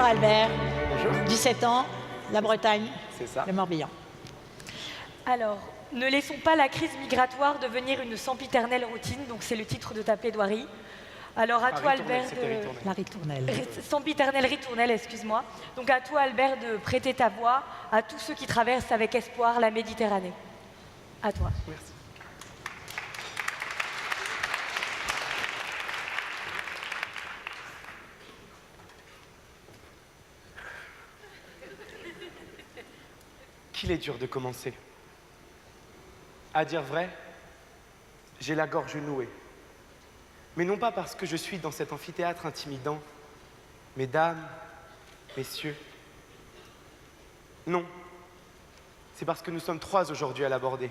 Albert. Bonjour. 17 ans, la Bretagne, C'est ça. le Morbihan. Alors, ne laissons pas la crise migratoire devenir une sempiternelle routine, donc c'est le titre de ta plaidoirie. Alors à toi Albert La ritournelle. Sempiternelle ritournelle, excuse-moi. Donc à toi Albert de prêter ta voix à tous ceux qui traversent avec espoir la Méditerranée. À toi. Merci. Qu'il est dur de commencer. À dire vrai, j'ai la gorge nouée. Mais non pas parce que je suis dans cet amphithéâtre intimidant. Mesdames, messieurs. Non. C'est parce que nous sommes 3 aujourd'hui à l'aborder.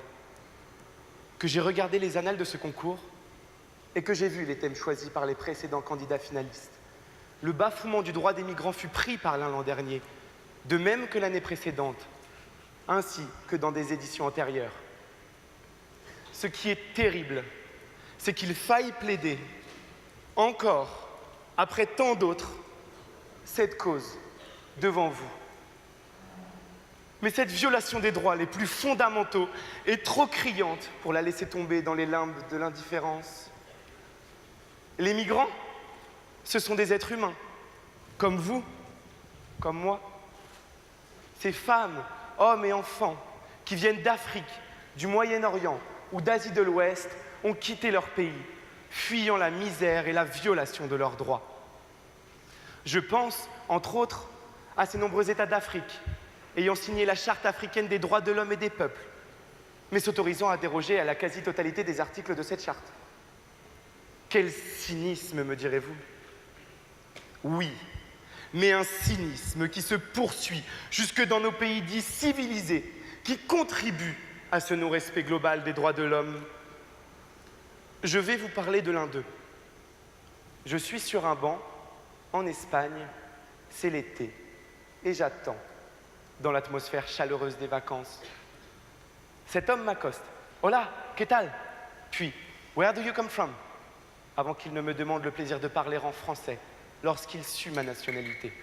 Que j'ai regardé les annales de ce concours et que j'ai vu les thèmes choisis par les précédents candidats finalistes. Le bafouement du droit des migrants fut pris par l'un l'an dernier, de même que l'année précédente, ainsi que dans des éditions antérieures. Ce qui est terrible, c'est qu'il faille plaider, encore, après tant d'autres, cette cause devant vous. Mais cette violation des droits les plus fondamentaux est trop criante pour la laisser tomber dans les limbes de l'indifférence. Les migrants, ce sont des êtres humains, comme vous, comme moi. Ces femmes, hommes et enfants qui viennent d'Afrique, du Moyen-Orient ou d'Asie de l'Ouest ont quitté leur pays, fuyant la misère et la violation de leurs droits. Je pense, entre autres, à ces nombreux États d'Afrique, ayant signé la Charte africaine des droits de l'homme et des peuples, mais s'autorisant à déroger à la quasi-totalité des articles de cette charte. Quel cynisme, me direz-vous? Oui, mais un cynisme qui se poursuit jusque dans nos pays dits civilisés, qui contribuent à ce non-respect global des droits de l'homme. Je vais vous parler de l'un d'eux. Je suis sur un banc, en Espagne, c'est l'été, et j'attends, dans l'atmosphère chaleureuse des vacances. Cet homme m'accoste. « Hola, ¿qué tal ?» Puis « Where do you come from ?» avant qu'il ne me demande le plaisir de parler en français, lorsqu'il sut ma nationalité.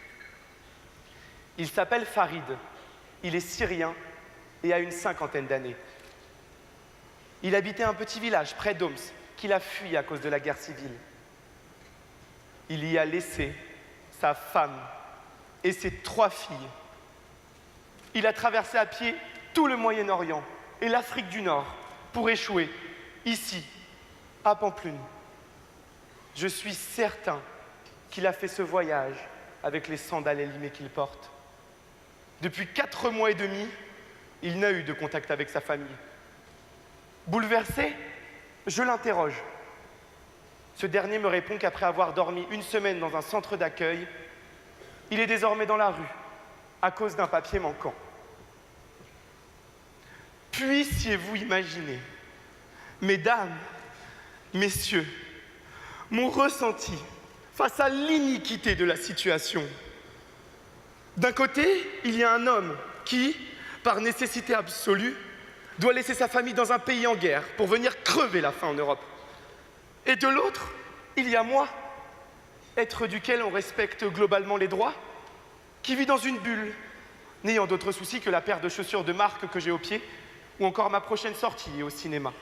Il s'appelle Farid, il est syrien et a une 50aine d'années. Il habitait un petit village près d'Homs, qu'il a fui à cause de la guerre civile. Il y a laissé sa femme et ses 3 filles. Il a traversé à pied tout le Moyen-Orient et l'Afrique du Nord pour échouer ici, à Pampelune. Je suis certain qu'il a fait ce voyage avec les sandales élimées qu'il porte. Depuis 4 mois et demi, il n'a eu de contact avec sa famille. Bouleversé, je l'interroge. Ce dernier me répond qu'après avoir dormi une semaine dans un centre d'accueil, il est désormais dans la rue, à cause d'un papier manquant. Puissiez-vous imaginer, mesdames, messieurs, mon ressenti face à l'iniquité de la situation. D'un côté, il y a un homme qui, par nécessité absolue, doit laisser sa famille dans un pays en guerre pour venir crever la faim en Europe. Et de l'autre, il y a moi, être duquel on respecte globalement les droits, qui vit dans une bulle, n'ayant d'autre souci que la paire de chaussures de marque que j'ai au pied, ou encore ma prochaine sortie au cinéma.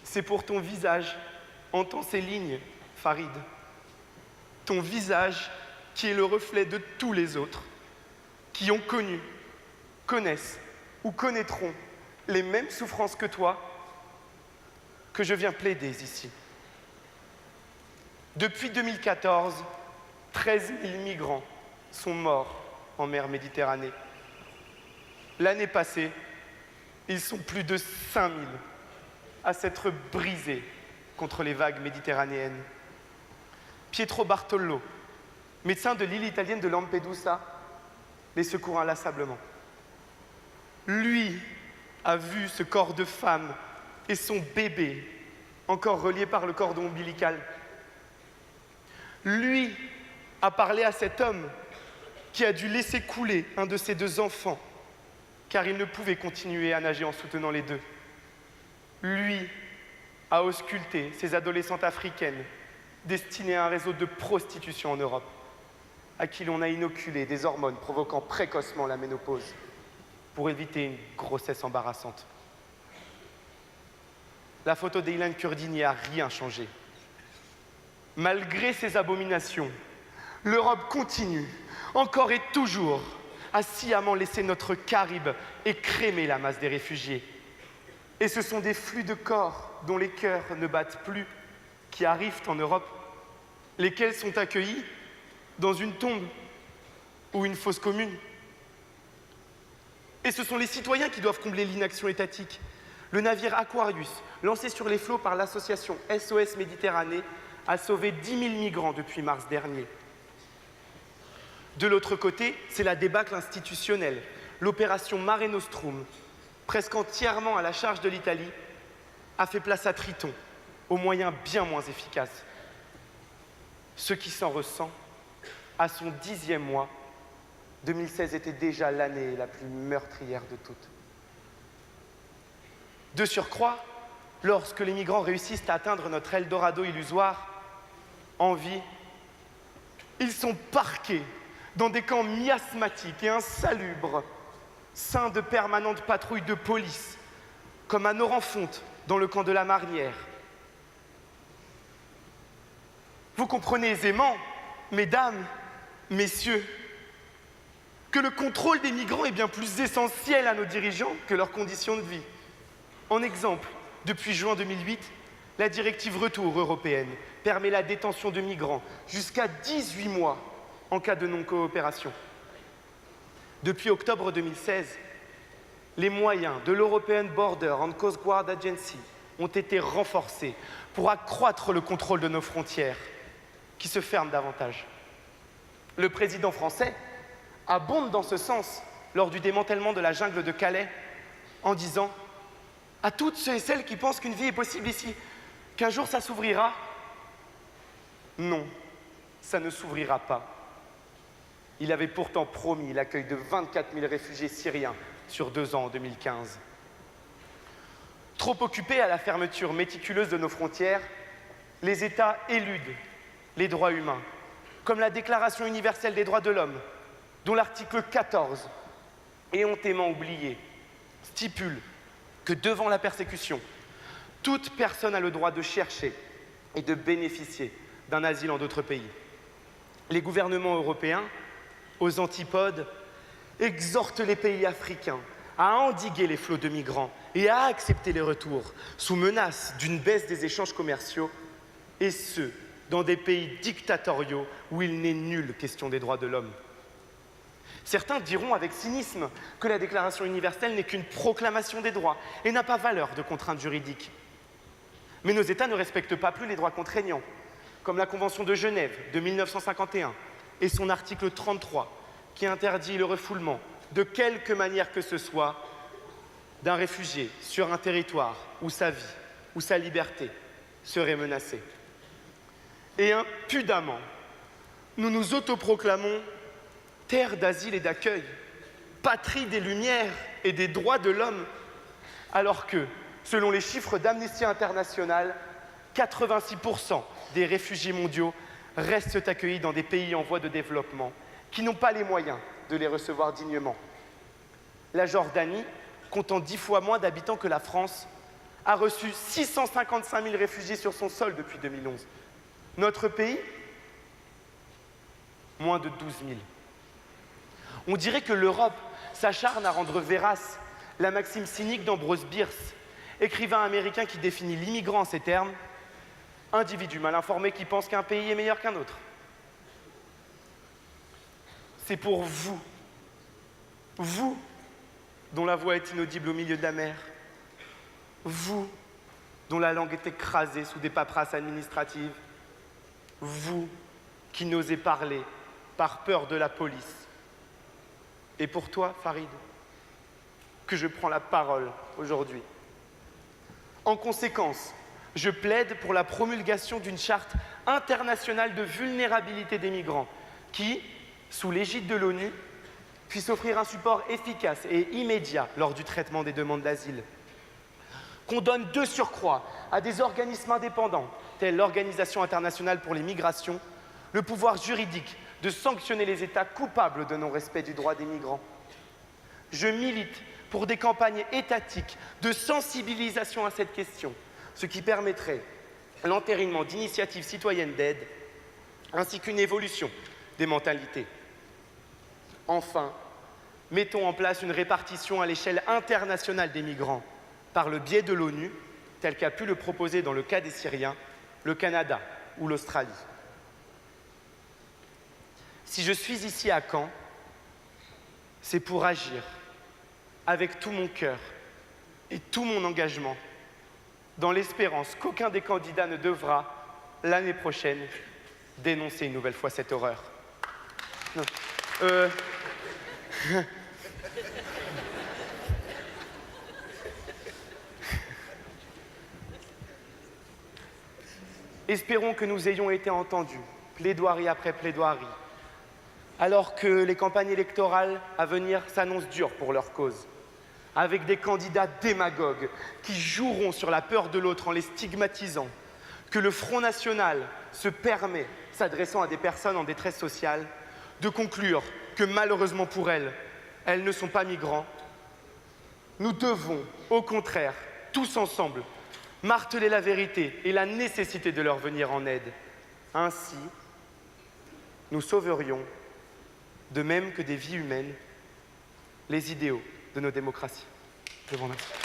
C'est pour ton visage, entends ces lignes, Farid. Ton visage qui est le reflet de tous les autres, qui ont connu, connaissent ou connaîtront les mêmes souffrances que toi, que je viens plaider ici. Depuis 2014, 13 000 migrants sont morts en mer Méditerranée. L'année passée, ils sont plus de 5 000 à s'être brisés contre les vagues méditerranéennes. Pietro Bartolo, médecin de l'île italienne de Lampedusa, les secourt inlassablement. Lui a vu ce corps de femme et son bébé, encore reliés par le cordon ombilical. Lui a parlé à cet homme qui a dû laisser couler un de ses 2 enfants, car il ne pouvait continuer à nager en soutenant les 2. Lui a ausculté ces adolescentes africaines destiné à un réseau de prostitution en Europe, à qui l'on a inoculé des hormones provoquant précocement la ménopause pour éviter une grossesse embarrassante. La photo d'Aylan Kurdi n'y a rien changé. Malgré ces abominations, l'Europe continue, encore et toujours, à sciemment laisser notre Caraïbe écrémer la masse des réfugiés. Et ce sont des flux de corps dont les cœurs ne battent plus qui arrivent en Europe, lesquels sont accueillis dans une tombe ou une fosse commune. Et ce sont les citoyens qui doivent combler l'inaction étatique. Le navire Aquarius, lancé sur les flots par l'association SOS Méditerranée, a sauvé 10 000 migrants depuis mars dernier. De l'autre côté, c'est la débâcle institutionnelle. L'opération Mare Nostrum, presque entièrement à la charge de l'Italie, a fait place à Triton, aux moyens bien moins efficaces. Ce qui s'en ressent, à son 10e mois, 2016 était déjà l'année la plus meurtrière de toutes. De surcroît, lorsque les migrants réussissent à atteindre notre Eldorado illusoire, en vie, ils sont parqués dans des camps miasmatiques et insalubres, ceints de permanentes patrouilles de police, comme à Norenfonte, dans le camp de la Marnière. Vous comprenez aisément, mesdames, messieurs, que le contrôle des migrants est bien plus essentiel à nos dirigeants que leurs conditions de vie. En exemple, depuis juin 2008, la directive Retour européenne permet la détention de migrants jusqu'à 18 mois en cas de non-coopération. Depuis octobre 2016, les moyens de l'European Border and Coast Guard Agency ont été renforcés pour accroître le contrôle de nos frontières, qui se ferment davantage. Le président français abonde dans ce sens lors du démantèlement de la jungle de Calais en disant à toutes ceux et celles qui pensent qu'une vie est possible ici, qu'un jour ça s'ouvrira. Non, ça ne s'ouvrira pas. Il avait pourtant promis l'accueil de 24 000 réfugiés syriens sur 2 ans en 2015. Trop occupés à la fermeture méticuleuse de nos frontières, les États éludent les droits humains, comme la Déclaration universelle des droits de l'homme, dont l'article 14, éhontément oublié, stipule que devant la persécution, toute personne a le droit de chercher et de bénéficier d'un asile en d'autres pays. Les gouvernements européens, aux antipodes, exhortent les pays africains à endiguer les flots de migrants et à accepter les retours sous menace d'une baisse des échanges commerciaux, et ce, dans des pays dictatoriaux où il n'est nulle question des droits de l'homme. Certains diront avec cynisme que la Déclaration universelle n'est qu'une proclamation des droits et n'a pas valeur de contrainte juridique. Mais nos États ne respectent pas plus les droits contraignants, comme la Convention de Genève de 1951 et son article 33, qui interdit le refoulement, de quelque manière que ce soit, d'un réfugié sur un territoire où sa vie ou sa liberté serait menacée. Et impudemment, nous nous autoproclamons terre d'asile et d'accueil, patrie des Lumières et des droits de l'homme, alors que, selon les chiffres d'Amnesty International, 86% des réfugiés mondiaux restent accueillis dans des pays en voie de développement qui n'ont pas les moyens de les recevoir dignement. La Jordanie, comptant 10 fois moins d'habitants que la France, a reçu 655 000 réfugiés sur son sol depuis 2011. Notre pays, moins de 12 000. On dirait que l'Europe s'acharne à rendre vérace la maxime cynique d'Ambrose Bierce, écrivain américain qui définit l'immigrant en ces termes: individu mal informé qui pense qu'un pays est meilleur qu'un autre. C'est pour vous, vous, dont la voix est inaudible au milieu de la mer, vous, dont la langue est écrasée sous des paperasses administratives, vous, qui n'osez parler par peur de la police. Et pour toi, Farid, que je prends la parole aujourd'hui. En conséquence, je plaide pour la promulgation d'une charte internationale de vulnérabilité des migrants qui, sous l'égide de l'ONU, puisse offrir un support efficace et immédiat lors du traitement des demandes d'asile. Qu'on donne de surcroît à des organismes indépendants, telle l'Organisation internationale pour les migrations, le pouvoir juridique de sanctionner les États coupables de non-respect du droit des migrants. Je milite pour des campagnes étatiques de sensibilisation à cette question, ce qui permettrait l'entérinement d'initiatives citoyennes d'aide, ainsi qu'une évolution des mentalités. Enfin, mettons en place une répartition à l'échelle internationale des migrants par le biais de l'ONU, tel qu'a pu le proposer dans le cas des Syriens, le Canada ou l'Australie. Si je suis ici à Caen, c'est pour agir avec tout mon cœur et tout mon engagement, dans l'espérance qu'aucun des candidats ne devra, l'année prochaine, dénoncer une nouvelle fois cette horreur. Espérons que nous ayons été entendus, plaidoirie après plaidoirie, alors que les campagnes électorales à venir s'annoncent dures pour leur cause, avec des candidats démagogues qui joueront sur la peur de l'autre en les stigmatisant, que le Front National se permet, s'adressant à des personnes en détresse sociale, de conclure que malheureusement pour elles, elles ne sont pas migrants. Nous devons, au contraire, tous ensemble, marteler la vérité et la nécessité de leur venir en aide. Ainsi, nous sauverions, de même que des vies humaines, les idéaux de nos démocraties. Je vous remercie.